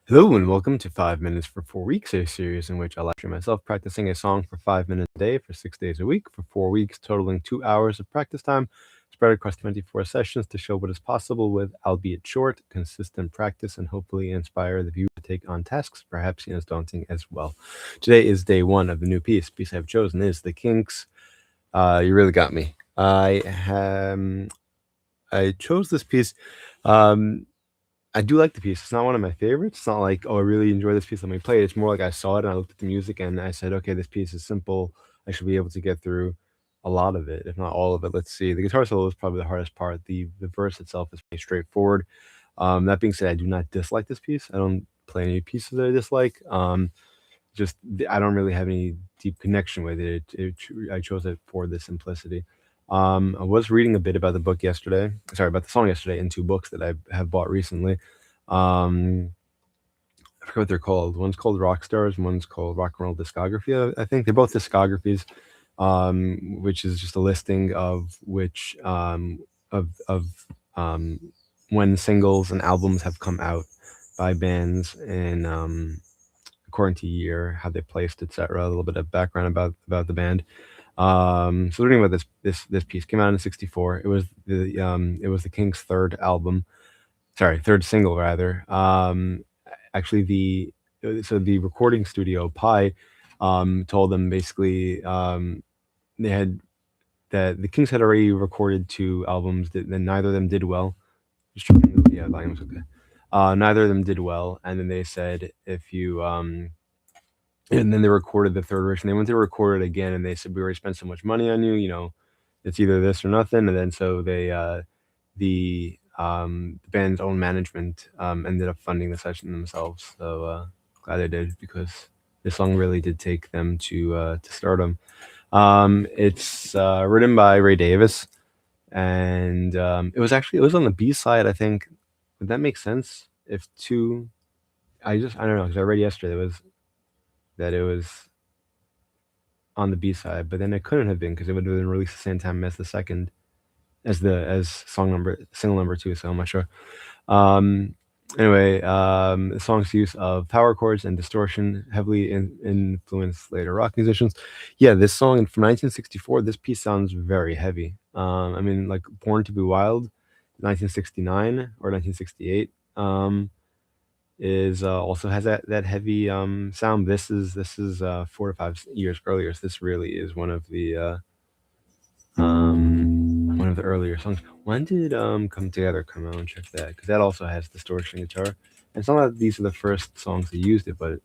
Hello and welcome to 5 Minutes for 4 Weeks, a series in which I lecture myself practicing a song for 5 minutes a day for 6 days a week for 4 weeks, totaling 2 hours of practice time spread across 24 sessions to show what is possible with, albeit short, consistent practice and hopefully inspire the viewer to take on tasks perhaps as daunting as well. Today is day 1 of the new piece. The piece I've chosen is The Kinks. You really got me. I chose this piece. Um, I do like the piece. It's not one of my favorites. It's not like, "Oh, I really enjoy this piece, let me play it." It's more like I saw it and I looked at the music and I said, "Okay, this piece is simple. I should be able to get through a lot of it, if not all of it." Let's see. The guitar solo is probably the hardest part. The verse itself is pretty straightforward. That being said, I do not dislike this piece. I don't play any pieces that I dislike. I don't really have any deep connection with it. I chose it for the simplicity. I was reading a bit about the book yesterday. Sorry, about the song yesterday in 2 books that I have bought recently. Um, I forget what they're called. One's called Rock Stars, and one's called Rock and Roll Discography. I think they're both discographies, which is just a listing of which of when singles and albums have come out by bands and according to year, how they placed, etc. A little bit of background about the band. So reading about this piece came out in '64. It was the Kinks' third single rather. Actually, the recording studio Pi told them basically they had that the Kinks had already recorded 2 albums that then neither of them did well. Just checking, yeah, volume was okay. Neither of them did well, and then they said if you and then they recorded the third version. They went to record it again, and they said, "We already spent so much money on you. It's either this or nothing." And then so the band's own management ended up funding the session themselves. So glad they did because this song really did take them to stardom. It's written by Ray Davis, and it was on the B side, I think. Would that make sense? If two, I don't know because I read yesterday that it was on the B side, but then it couldn't have been because it would have been released the same time as the second as single number 2, so I'm not sure. Um, the song's use of power chords and distortion heavily influenced later rock musicians. Yeah, this song from 1964, this piece sounds very heavy. I mean, like Born to Be Wild, 1969 or 1968. Is also has that heavy sound. This is 4 to 5 years earlier. So this really is one of the earlier songs. When did Come Together come out? And check that because that also has distortion guitar. And it's not that these are the first songs that used it, but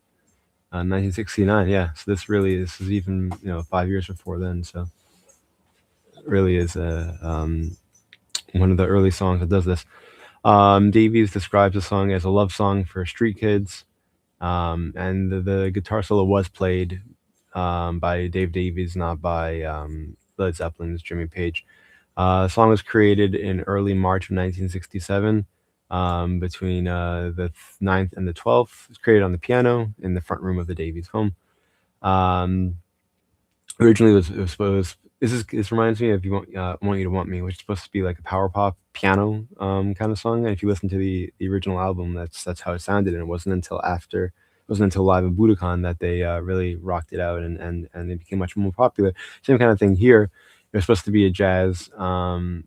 1969, yeah. So this is even 5 years before then. So it really is one of the early songs that does this. Davies describes the song as a love song for street kids. And the guitar solo was played by Dave Davies, not by Led Zeppelin's Jimmy Page. The song was created in early March of 1967 between the 9th and the 12th. It was created on the piano in the front room of the Davies home. Um, Originally, it was supposed. This reminds me of "Want You to Want Me," which is supposed to be like a power pop piano kind of song. And if you listen to the original album, that's how it sounded. And it wasn't until Live at Budokan that they really rocked it out and they became much more popular. Same kind of thing here. It was supposed to be a jazz kind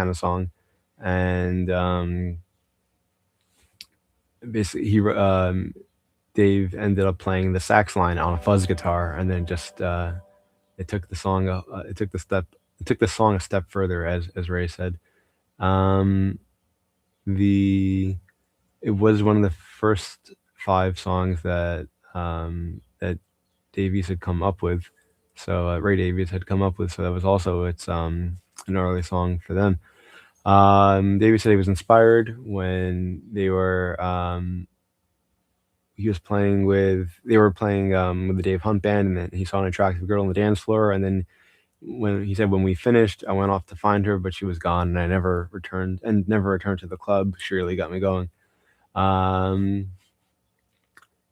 of song, and basically Dave ended up playing the sax line on a fuzz guitar, and then just it took the song it took the song a step further, as Ray said. Um, the It was one of the first 5 songs that Davies had come up with. So Ray Davies had come up with. So that was also it's an early song for them. Davies said he was inspired when they were playing with the Dave Hunt band, and then he saw an attractive girl on the dance floor, and then when we finished, I went off to find her, but she was gone, and I never returned to the club. She really got me going. Um,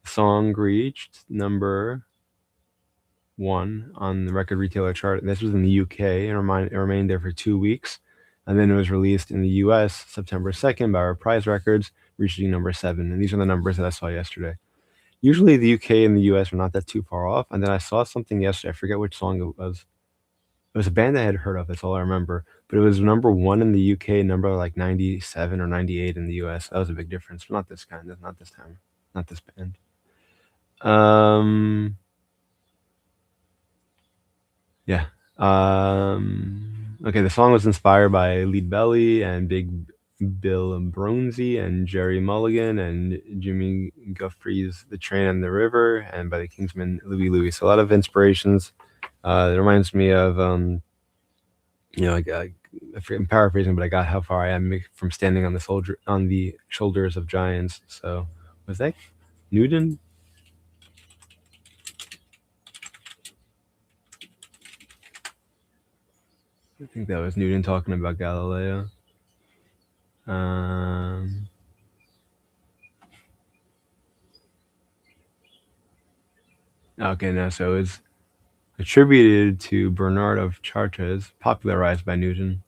the song reached number 1 on the record retailer chart. This was in the UK, and it remained there for 2 weeks, and then it was released in the US September 2nd by Reprise Records, reaching number 7, and these are the numbers that I saw yesterday. Usually the UK and the US are not that too far off, and then I saw something yesterday, I forget which song it was. It was a band I had heard of, that's all I remember, but it was number 1 in the UK, number, like, 97 or 98 in the US. That was a big difference, but not this kind of not this time, not this band. Yeah. Okay, the song was inspired by Lead Belly and Big Bill Bronzy and Jerry Mulligan and Jimmy Guthrie's The Train and the River and by the Kingsmen Louie Louie. So a lot of inspirations. It reminds me of, I'm paraphrasing, but I got how far I am from standing on the shoulders of giants. So was that Newton? I think that was Newton talking about Galileo. Okay, no, so it's attributed to Bernard of Chartres, popularized by Newton.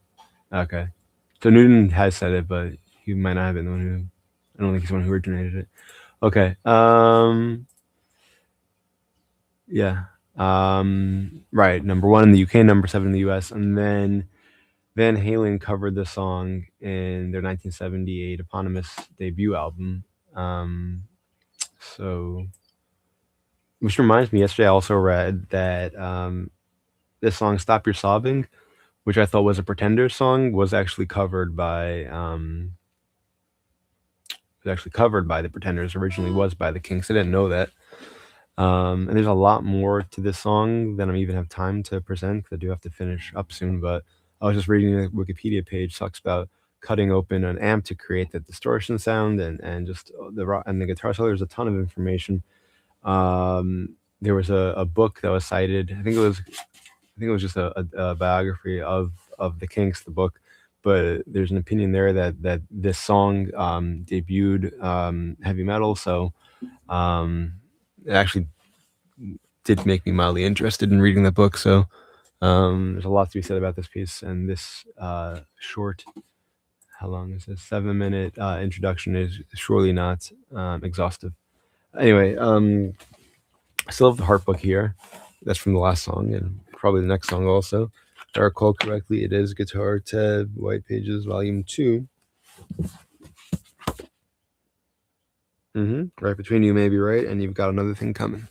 Okay. So Newton has said it, but he might not have been the one who, I don't think he's the one who originated it. Okay. Yeah. Right. Number 1 in the UK, number 7 in the US. And then Van Halen covered the song in their 1978 eponymous debut album. So, which reminds me, yesterday I also read that this song "Stop Your Sobbing," which I thought was a Pretenders song, was actually covered by the Pretenders. Originally was by the Kinks. I didn't know that. And there's a lot more to this song than I even have time to present because I do have to finish up soon. But I was just reading the Wikipedia page, talks about cutting open an amp to create the distortion sound and just the guitar. So there's a ton of information. There was a book that was cited. I think it was just a biography of the Kinks, the book. But there's an opinion there that this song debuted heavy metal. So it actually did make me mildly interested in reading the book. So there's a lot to be said about this piece, and this short, how long is this, 7-minute introduction is surely not exhaustive. Anyway, I still have the Heart book here. That's from the last song and probably the next song also. If I recall correctly, it is Guitar Tab White Pages Volume 2. Right between you may be right, and you've got another thing coming.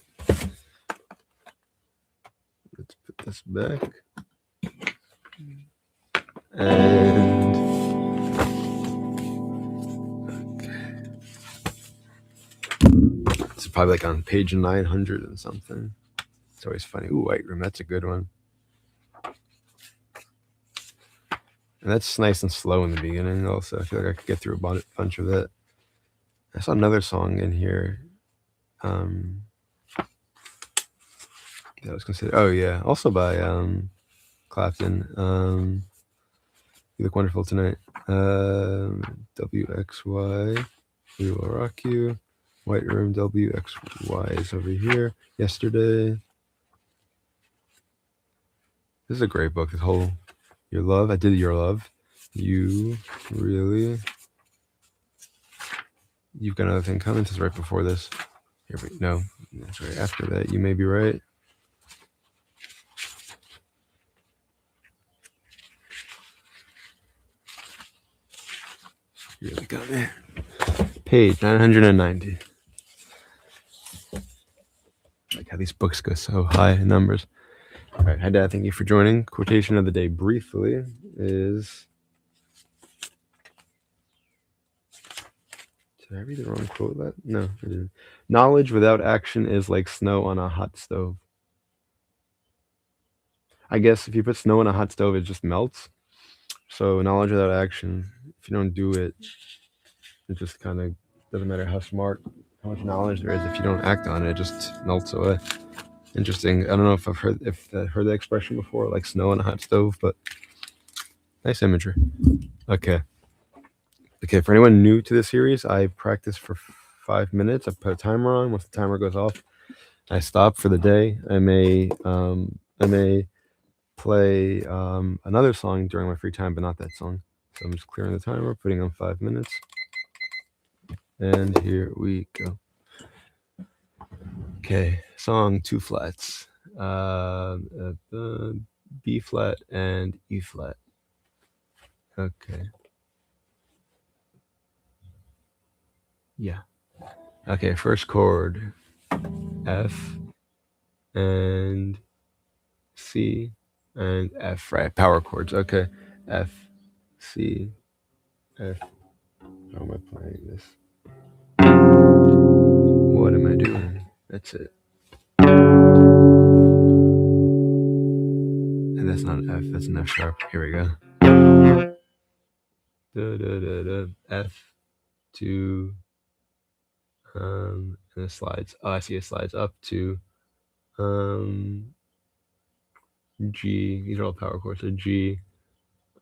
Let's put this back. And okay. It's probably like on page 900 and something. It's always funny. Ooh, White Room, that's a good one. And that's nice and slow in the beginning also. I feel like I could get through a bunch of that. I saw another song in here that was considered, oh yeah, also by Clapton. You Look Wonderful Tonight. WXY, We Will Rock You. White Room, WXY is over here. Yesterday. This is a great book. This whole Your Love. I did Your Love. You really. You've got another thing coming. This is right before this. No, that's right after that. You may be right. You really got me. Page 990. Like how these books go so high in numbers. All right, hi Dad, thank you for joining. Quotation of the day briefly is... Did I read the wrong quote? No, I didn't. Knowledge without action is like snow on a hot stove. I guess if you put snow on a hot stove, it just melts. So knowledge without action, if you don't do it, it just kind of doesn't matter how much knowledge there is. If you don't act on it, it just melts away. Interesting. I don't know if I've heard that expression before, like snow on a hot stove, but nice imagery. Okay. For anyone new to the series, I practice for 5 minutes. I put a timer on. Once the timer goes off, I stop for the day. I may play another song during my free time, but not that song. So I'm just clearing the timer, putting on 5 minutes. And here we go. Okay, song 2 flats. B flat and E flat. Okay. Yeah. Okay, first chord F and C and F, right? Power chords. Okay. F, C, F. How am I playing this? What am I doing? That's it. And that's not an F, that's an F sharp. Here we go. Da, da, da, da. F to and it slides. Oh, I see it slides up to G. These are all power chords. So G,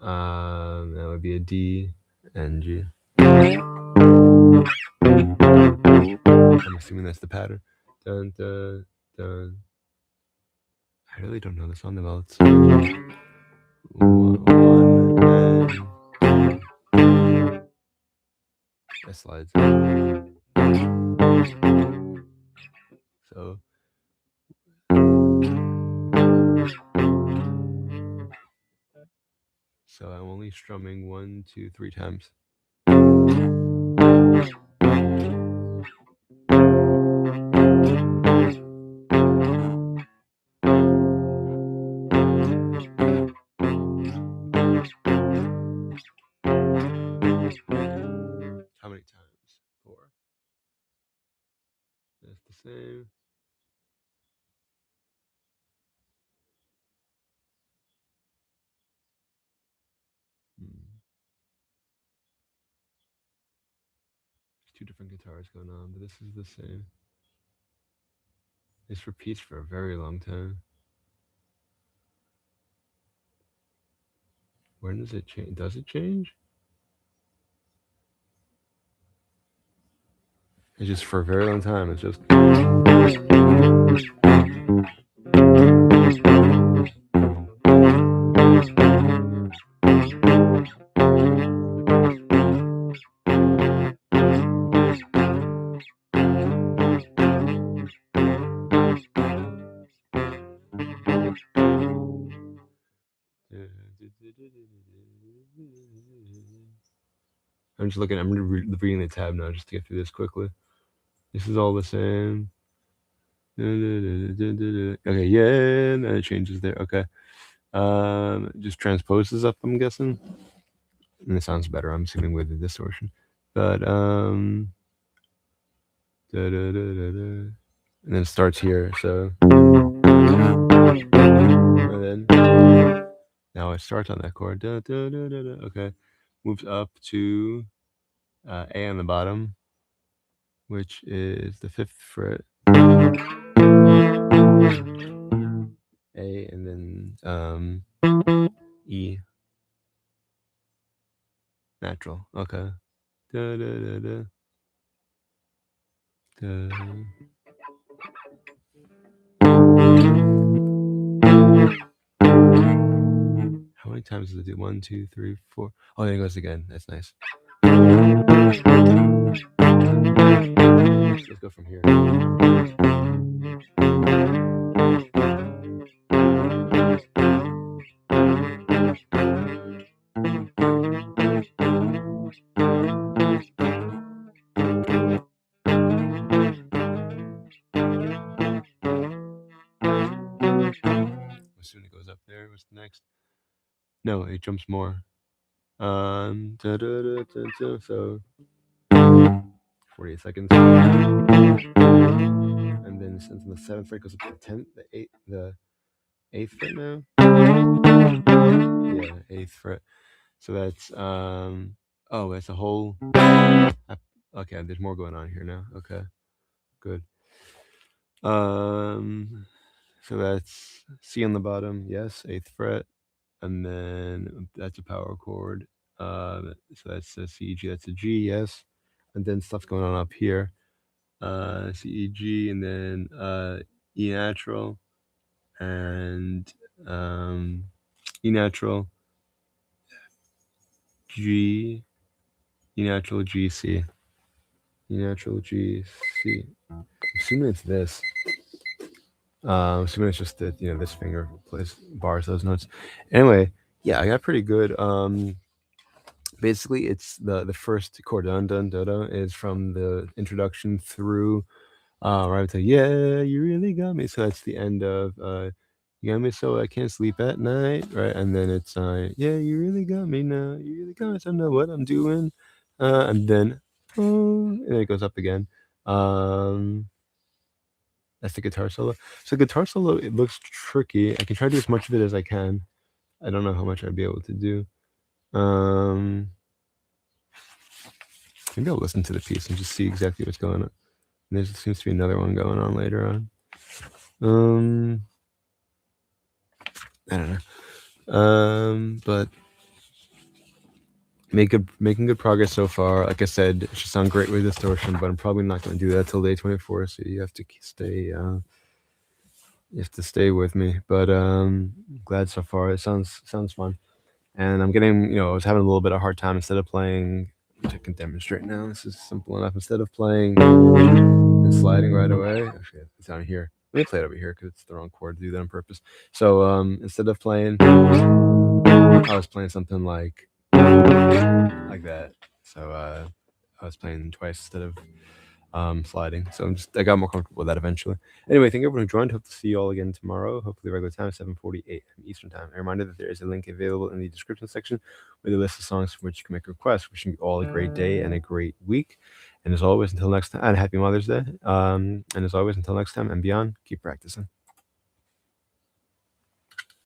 that would be a D and G. I'm assuming that's the pattern. Dun, dun, dun. I really don't know the song notes. One and that slides. So I'm only strumming 1, 2, 3 times. How many times? 4. That's the same. There's 2 different guitars going on, but this is the same. This repeats for a very long time. When does it change? Does it change? It's just for a very long time. It's just. I'm just looking. I'm reading the tab now just to get through this quickly. This is all the same. Okay, yeah, and it changes there. Okay, just transposes up. I'm guessing, and it sounds better. I'm assuming with the distortion, but and then it starts here. So, and then now it starts on that chord. Okay, moves up to A on the bottom, which is the 5th fret. A and then E natural. Okay. Da, da, da, da. Da. How many times does it do? 1, 2, 3, 4. Oh, there it goes again. That's nice. Let's go from here. Soon it goes up there. What's the next? No, it jumps more. Da, da, da, da, da, so 48 seconds. And then since the 7th fret goes up to the 10th, the 8th fret now. Yeah, 8th fret. So that's oh, it's a whole. Okay, there's more going on here now. Okay, good. So that's C on the bottom, yes, 8th fret, and then that's a power chord. So that's a C, G, that's a G, yes, and then stuff's going on up here. C, E, G, and then E natural, and E natural, G, E natural, G, C. E natural G C. I'm assuming it's this. Assuming it's just that this finger plays bars those notes. Anyway, yeah, I got pretty good. Basically, it's the first chord dun dun dun dun is from the introduction through right to yeah, you really got me. So that's the end of you got me so I can't sleep at night, right? And then it's yeah, you really got me now. You really got me, so I know what I'm doing. And then and then it goes up again. Um that's the guitar solo. So guitar solo, it looks tricky. I can try to do as much of it as I can. I don't know how much I'd be able to do. Um Maybe I'll listen to the piece and just see exactly what's going on. There seems to be another one going on later on. I don't know. But making good progress so far. Like I said, it should sound great with distortion, but I'm probably not going to do that till day 24. So you have to stay. You have to stay with me. But glad so far. It sounds fun. And I'm getting. I was having a little bit of a hard time. Instead of playing, which I can demonstrate now. This is simple enough. Instead of playing and sliding right away. Actually, it's down here. Let me play it over here because it's the wrong chord to do that on purpose. So instead of playing, I was playing something like that. So I was playing twice instead of sliding. So I got more comfortable with that eventually. Anyway, thank everyone who joined. Hope to see you all again tomorrow. Hopefully regular time, 7:40 a.m. Eastern time. A reminder that there is a link available in the description section with a list of songs from which you can make requests. Wishing you all a great day and a great week. And as always, until next time, and happy Mother's Day. And as always, until next time and beyond, keep practicing.